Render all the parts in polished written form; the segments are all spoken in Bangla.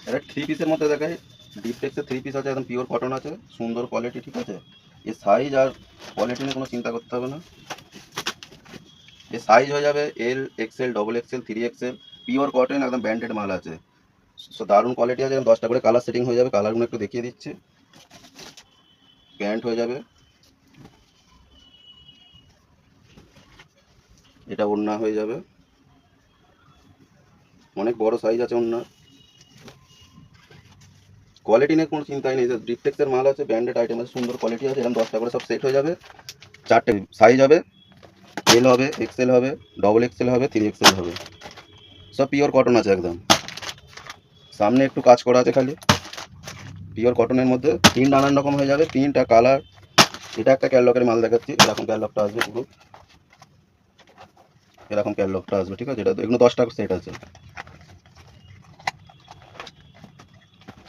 এটা থ্রি পিসের মধ্যে দেখায়। ডিপটেক্সের থ্রি পিস আছে, একদম পিওর কটন আছে, সুন্দর কোয়ালিটি, ঠিক আছে। এর সাইজ আর কোয়ালিটি নিয়ে কোনো চিন্তা করতে হবে না। এর সাইজ হয়ে যাবে L XL, double XL, three XL, pure cotton, একদম ব্র্যান্ডেড মাল আছে। সো দারুণ কোয়ালিটি আছে। 10টা করে কালার সেটিং হয়ে যাবে, কালারগুলো একটু দেখিয়ে দিচ্ছি। প্যান্ট হয়ে যাবে, এটা ওড়না হয়ে যাবে, অনেক বড় সাইজ আছে ওড়নার। কোয়ালিটি নিয়ে কোনো চিন্তাই নেই, ডিপটেক্সের মাল আছে, ব্র্যান্ডেড আইটেম আছে, সুন্দর কোয়ালিটি আছে। এরকম 10টা করে সব সেট হয়ে যাবে। 4টে সাইজ হবে, এল হবে, এক্সেল হবে, ডবল এক্সেল হবে, থ্রি এক্সেল হবে। সব পিওর কটন আছে একদম। সামনে একটু কাজ করা আছে খালি, পিওর কটনের মধ্যে। প্রিন্ট নানান রকম হয়ে যাবে, প্রিন্ট আর কালার। এটা একটা ক্যাটলগের মাল দেখাচ্ছি, এরকম ক্যাটলগটা আসবে পুরো, এরকম ক্যাটলগটা আসবে, ঠিক আছে। এটা এগুলো 10টা সেট আছে,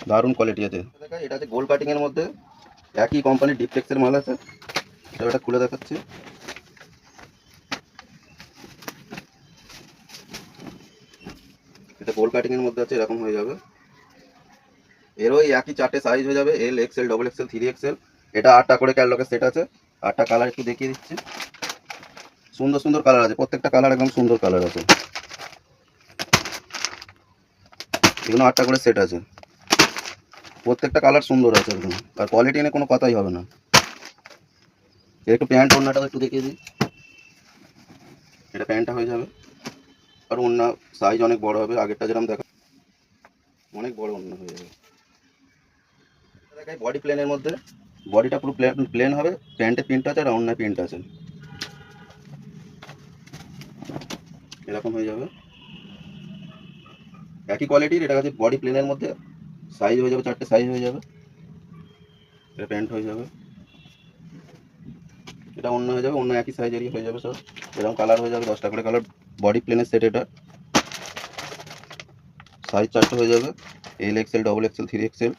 দারুণ কোয়ালিটি আছে। এটা আছে গোল কাটিং এর মধ্যে, একই কোম্পানির ডিপটেক্সের মাল আছে। এটা খুলে দেখাচ্ছি। এটা গোল কাটিং এর মধ্যে আছে, এরকম হয়ে যাবে। এর ওই একই 4টে সাইজ হয়ে যাবে, L XL, double XL, three XL. এটা 8টা করে ক্যাটলগের সেট আছে। 8টা কালার একটু দেখিয়ে দিচ্ছি। সুন্দর সুন্দর কালার আছে, প্রত্যেকটা কালার একদম সুন্দর কালার আছে। এগুলো 8টা করে সেট আছে, প্রত্যেকটা কালার সুন্দর আছে একদম, আর কোয়ালিটি নিয়ে কোনো কথাই হবে না। এর একটু প্যান্ট ওড়নাটাও একটু দেখিয়ে দিই। এটা প্যান্টটা হয়ে যাবে, আর ওড়না সাইজ অনেক বড় হবে, আগেরটা যেরকম দেখা, অনেক বড় ওড়না হয়ে যাবে। দেখাই বডি প্লেনের মধ্যে, বডিটা পুরো প্লেন হবে, প্যান্টে প্রিন্ট আছে আর ওড়নায় প্রিন্ট আছে, এরকম হয়ে যাবে। একই কোয়ালিটির, এটা আছে বডি প্লেনের মধ্যে, সাইজ হয়ে যাবে 4টে সাইজ হয়ে যাবে। এটা প্যান্ট হয়ে যাবে, এটা অন্য হয়ে যাবে, অন্য একই সাইজেরই হয়ে যাবে সব। এরকম কালার হয়ে যাবে, 10টা করে কালার। বডি প্লেনের সেট, এটা সাইজ 4টে হয়ে যাবে, L XL, double XL, three XL.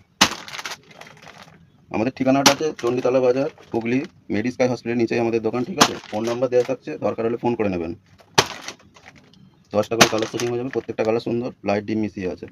আমাদের ঠিকানাটা আছে চণ্ডীতলা বাজার, হুগলি, মেডিস্কাই হসপিটালের নিচেই আমাদের দোকান, ঠিক আছে। ফোন নাম্বার দেওয়া থাকছে, দরকার হলে ফোন করে নেবেন। 10টা করে কালার সেটিং হয়ে যাবে, প্রত্যেকটা কালার সুন্দর, লাইট ডিম মিশিয়ে আছে।